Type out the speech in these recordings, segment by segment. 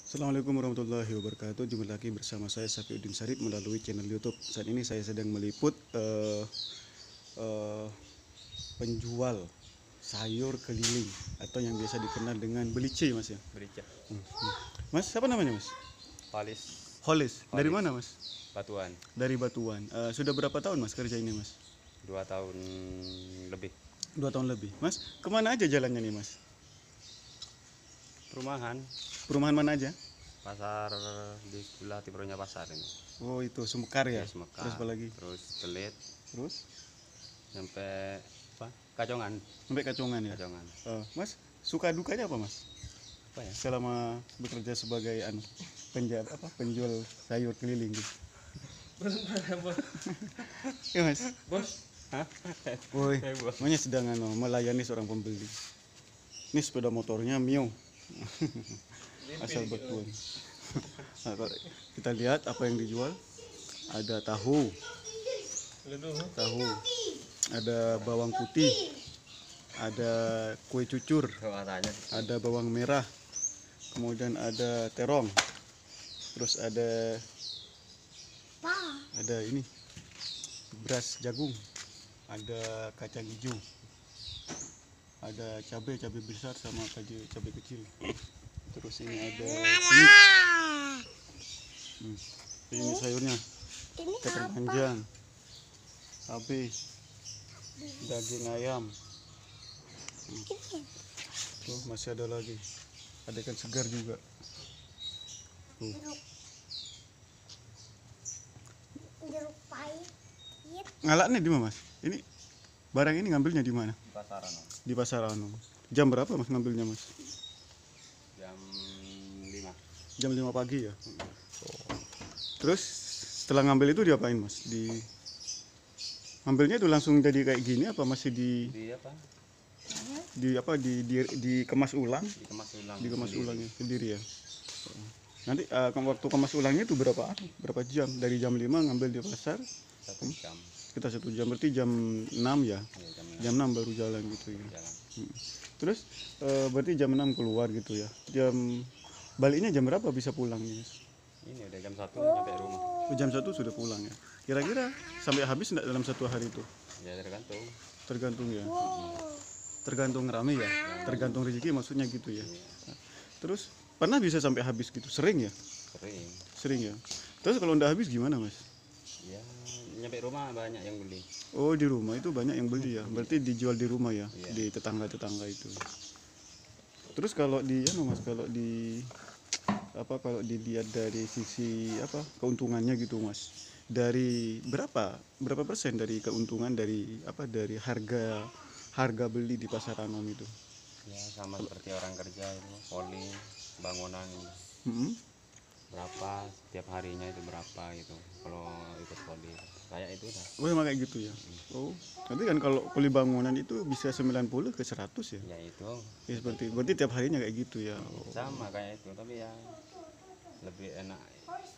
Assalamualaikum warahmatullahi wabarakatuh. Jumpa lagi bersama saya Safiuddin Sarip melalui channel YouTube. Saat ini saya sedang meliput eh, penjual sayur keliling atau yang biasa dikenal dengan belice, Mas ya. Berica. Mas, siapa namanya, Mas? Palis Holis. Dari Holis. mana, Mas? Batuan. Dari Batuan. Sudah berapa tahun, Mas, kerja ini, Mas? 2 tahun lebih. 2 tahun lebih. Mas, kemana aja jalannya nih, Mas? Perumahan Perumahan mana aja? pasar di sebelah tipronya pasar ini. Oh, itu Sumekar ya. Semekar. Terus apa lagi? Terus Telit Terus sampai apa? Kacongan. sampai Kacongan ya. Kacongan. Mas, suka dukanya apa, Mas? Apa ya? Selama bekerja sebagai penjual sayur keliling gitu. Ya, Mas. Bos. Hah? Woi, Bos. namanya sedang melayani seorang pembeli. Ini sepeda motornya Mio. Asal Batuan. Nah, kalau kita lihat apa yang dijual. Ada tahu, ada bawang putih, ada kue cucur, Katanya. ada bawang merah, kemudian ada terong, terus ada ini beras jagung, ada kacang hijau, ada cabai besar sama cabai kecil, terus ini ada ini sayurnya kacang panjang, cabai, daging ayam. Tuh masih ada lagi, ada ikan segar juga. Tuh. Ngalak nih di mana, Mas? Ini barang ini ngambilnya di mana? Pasaran. Di Pasar Anu. Jam berapa, Mas, ngambilnya, Mas? Jam 5. Jam 5 pagi ya. Terus setelah ngambil itu diapain, Mas? Ngambilnya itu langsung jadi kayak gini apa masih Di apa? dikemas ulang? Dikemas ulang. Ulangnya sendiri ya. Nanti waktu kemas ulangnya itu berapa jam? Dari jam 5 ngambil di pasar 1 jam. kita 1 jam, berarti jam 6 ya. Ya, Jam 6 baru jalan gitu ya. jalan. Terus berarti jam 6 keluar gitu ya. Baliknya jam berapa bisa pulangnya, Mas? Ini udah jam 1 sampai rumah. Jam 1 sudah pulang ya. Kira-kira sampai habis enggak dalam 1 hari itu? Ya tergantung. Tergantung ya. Tergantung rame ya. Tergantung rezeki maksudnya gitu ya. Terus pernah bisa sampai habis gitu? Sering ya? Sering. Sering ya. Terus kalau udah habis gimana, Mas? Ya nyampe rumah banyak yang beli. Oh, di rumah itu banyak yang beli ya. Berarti dijual di rumah ya, Iya. di tetangga-tetangga itu. Terus kalau Mas, kalau dilihat dari sisi keuntungannya gitu, Mas. Dari berapa persen dari keuntungan dari harga beli di pasar Anom itu? Ya sama seperti orang kerja itu, poli, bangunan Hmm? berapa, setiap harinya itu berapa gitu. Kalau ikut poli kayak itu dah. Oh, emang kayak gitu ya. Oh, nanti kan kalau kuli bangunan itu bisa 90 ke 100 ya. Ya itu Ya berarti tiap harinya kayak gitu ya. Oh. sama kayak itu, tapi ya lebih enak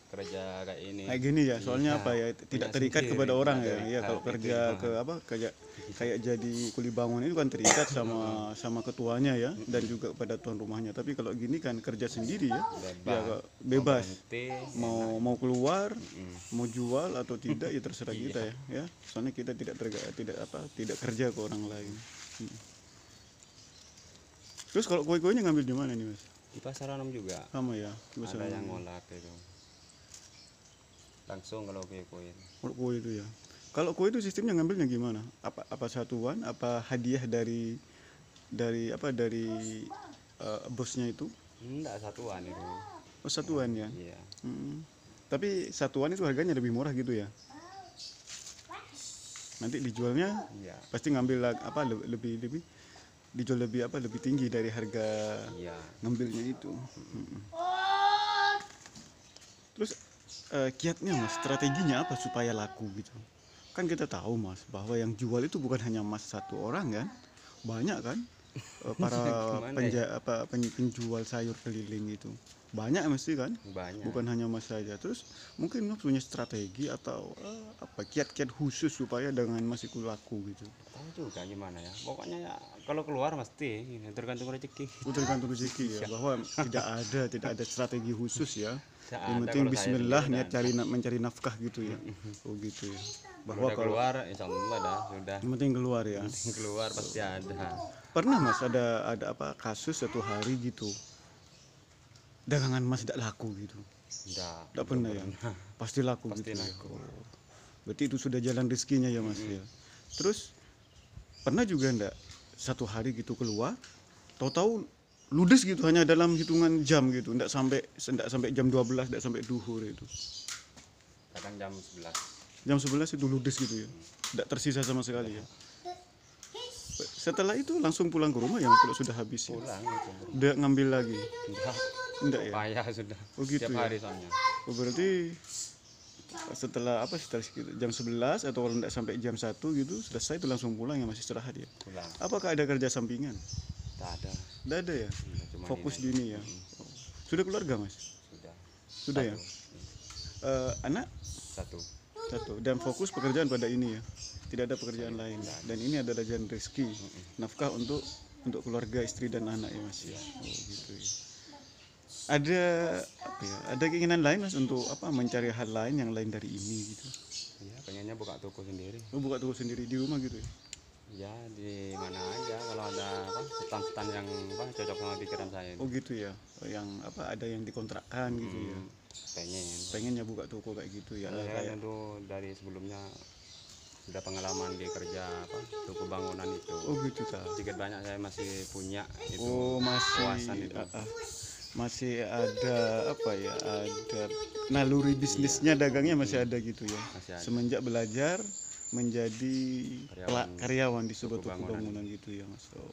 kerja kayak ini. Kayak gini ya, soalnya Iya, tidak punya terikat sendiri, kepada orang tidak ya. Ya terikat, kalau itu kerja gimana? kayak jadi kuli bangunan itu kan terikat sama ketuanya ya, dan juga pada tuan rumahnya. Tapi kalau gini kan kerja sendiri ya, bebas. Berhenti, Mau keluar, mm, mau jual atau tidak ya terserah kita ya. Soalnya kita tidak kerja ke orang lain. Hmm. Terus kalau kue-kuenya ngambil di mana nih, Mas? di pasar Anom juga Sama ya. Di pasar ada yang Anom. ngolah itu langsung kalau kue Kalau kue itu ya. Kalau kue itu sistemnya ngambilnya gimana? Apa satuan? Apa hadiah dari bosnya itu? enggak satuan itu. Oh, satuan ya. Iya. Hmm. Tapi satuan itu harganya lebih murah gitu ya. Nanti dijualnya Iya. pasti ngambil lebih dijual lebih tinggi dari harga Iya. ngambilnya itu. Terus kiatnya, Mas, strateginya apa supaya laku gitu? Kan kita tahu, Mas, bahwa yang jual itu bukan hanya Mas satu orang kan, banyak kan. para Gimana ya? penjual sayur keliling itu? Banyak mesti kan? Banyak. Bukan hanya Mas saja. Terus mungkin Mas punya strategi atau apa kiat-kiat khusus supaya dagangan Mas itu laku gitu. Tahu juga gimana ya. Pokoknya ya kalau keluar mesti ini tergantung rezeki. Tergantung rezeki ya, bahwa tidak ada strategi khusus ya. Tidak Yang ada penting kalau saya Bismillah sendiri niat dan mencari nafkah gitu ya. Oh gitu ya. kalau Bahwa udah kalau keluar insya Allah dah sudah. yang penting keluar ya. Penting keluar pasti ada. Pernah Mas ada apa kasus satu hari gitu dagangan Mas tidak laku gitu? Tidak pernah ya. Pasti laku Pasti gitu ya. laku. Oh. Berarti itu sudah jalan rezekinya ya Mas ya. Terus pernah juga enggak satu hari gitu keluar, tahu-tahu ludes gitu hanya dalam hitungan jam gitu, enggak sampai jam 12, enggak sampai duhur itu. Kadang jam 11. Jam 11 itu ludes gitu ya. Enggak tersisa sama sekali ya. Setelah itu langsung pulang ke rumah ya kalau sudah habis ya. Pulang itu. Udah ngambil lagi. Enggak. Enggak ya. Payah sudah. Oh gitu Tiap ya. hari soalnya. Oh, berarti setelah sekitar jam 11 atau kalau enggak sampai jam 1 gitu selesai itu langsung pulang ya, masih istirahat ya. Pulang. Apakah ada kerja sampingan? Tak ada. Enggak ada ya. Cuma Fokus ini di ini ya. Oh. Sudah keluarga Mas? sudah. Sudah ya. Anak Satu. satu dan fokus pekerjaan pada ini ya. Tidak ada pekerjaan lain. Dan ini adalah jalan rezeki, nafkah untuk keluarga, istri dan anak ya Mas ya. Oh gitu ya. Ada apa ya? Ada keinginan lain Mas untuk mencari hal lain yang lain dari ini gitu. Ya pengennya buka toko sendiri. Lu buka toko sendiri di rumah gitu ya. Ya di mana aja kalau ada stan-stan yang cocok sama pikiran saya itu. Oh gitu ya. Yang ada yang dikontrakkan gitu ya. Pengen. Pengennya buka toko kayak gitu ya. Saya Kayak tentu dari sebelumnya sudah pengalaman di kerja toko bangunan itu. oh gitu ta. Sedikit banyak saya masih punya itu. Oh Kawasan masih itu. masih ada ada naluri bisnisnya dagangnya masih ada gitu ya. Masih ada. Semenjak belajar menjadi karyawan di sebuah toko bangunan. bangunan gitu ya Mas. Oh.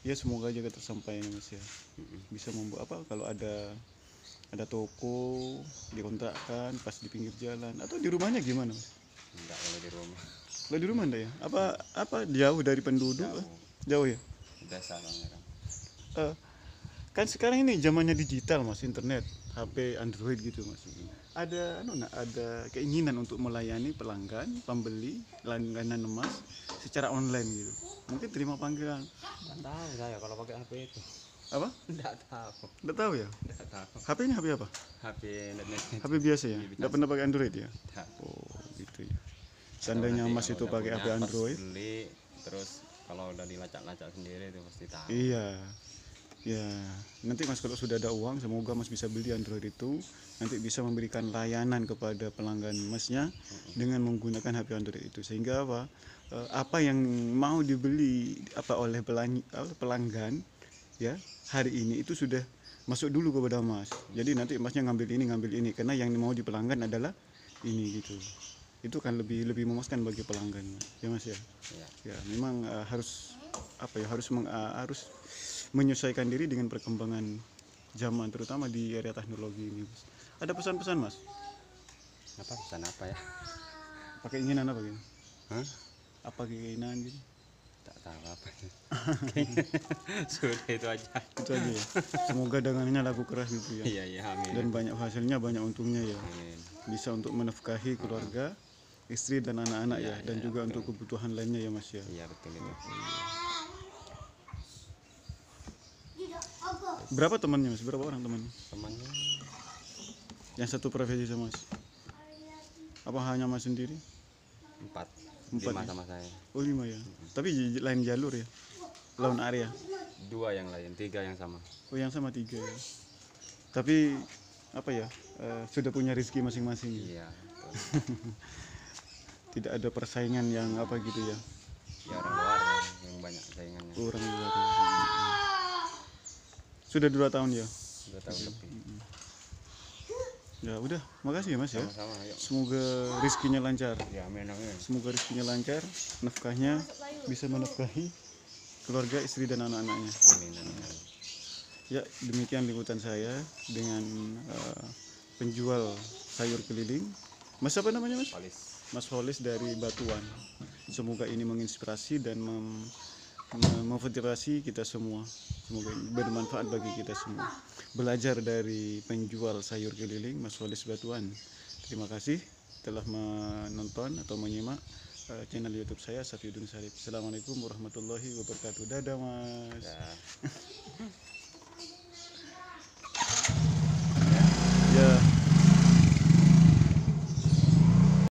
Ya semoga aja tersampai Mas ya. Bisa membuat kalau ada toko dikontrakkan pas di pinggir jalan atau di rumahnya gimana Mas? Enggak kalau di rumah. Kalau di rumah enggak ya? Apa jauh dari penduduk? Jauh ya? Desa soalnya kan. Eh, kan sekarang ini zamannya digital Mas, internet, HP Android gitu Mas. Ada ada keinginan untuk melayani pelanggan, pembeli, langganan emas secara online gitu. Mungkin terima panggilan. Enggak tahu saya kalau pakai HP itu. Apa? Enggak tahu. Enggak tahu ya? Enggak tahu. HP ini HP apa? HP net. HP biasa ya? Enggak pernah pakai Android ya? Enggak. Oh, gitu ya. Seandainya Mas itu pakai HP Android, beli terus kalau udah dilacak-lacak sendiri itu pasti tahu. iya. Ya, nanti Mas kalau sudah ada uang, semoga Mas bisa beli Android itu, nanti bisa memberikan layanan kepada pelanggan Masnya dengan menggunakan HP Android itu. Sehingga apa yang mau dibeli oleh pelanggan ya hari ini itu sudah masuk dulu kepada Mas. Jadi nanti Masnya ngambil ini karena yang mau di pelanggan adalah ini gitu. Itu kan lebih memuaskan bagi pelanggan ya Mas ya. Ya memang harus harus menyesuaikan diri dengan perkembangan zaman terutama di area teknologi ini Mas. Ada pesan-pesan Mas? Apa pesan apa ya? Pakai keinginan apa gitu? Hah? Apa keinginan gitu? Tak tahu apa. Sudah itu aja. Itu aja ya. Semoga dagangannya laku keras gitu ya. Iya, amin. Dan banyak hasilnya, banyak untungnya ya. Amin. Bisa untuk menafkahi keluarga, istri dan anak-anak ya, dan juga untuk kebutuhan lainnya ya Mas ya. Iya, betul itu. Berapa temannya Mas? Berapa orang temannya? Temannya Yang satu profesi sama Mas? Apa hanya Mas sendiri? 4. 4 5 ya? sama saya. Oh 5 ya. Tapi lain jalur ya? Lawan area? 2 yang lain, 3 yang sama. Oh yang sama 3 ya. Tapi sudah punya rezeki masing-masing. Iya, betul. Tidak ada persaingan yang gitu ya. Ya orang luar yang banyak saingannya. Orang luar. Ya. Sudah 2 tahun ya. 2 tahun lebih. Ya udah, makasih ya Mas ya. Sama-sama, ayo. Semoga rezekinya lancar. Ya, amin amin. Semoga rezekinya lancar, nafkahnya bisa menafkahi keluarga, istri dan anak-anaknya. Amin amin. Ya, demikian liputan saya dengan penjual sayur keliling. Mas apa namanya Mas? Polis. Mas Holis dari Batuan. Semoga ini menginspirasi dan memotivasi kita semua. Semoga bermanfaat bagi kita semua. Belajar dari penjual sayur keliling Mas Walis Batuan. Terima kasih telah menonton atau menyimak channel YouTube saya Safiuddin Sarif. Assalamualaikum warahmatullahi wabarakatuh. Dadah Mas. Ya.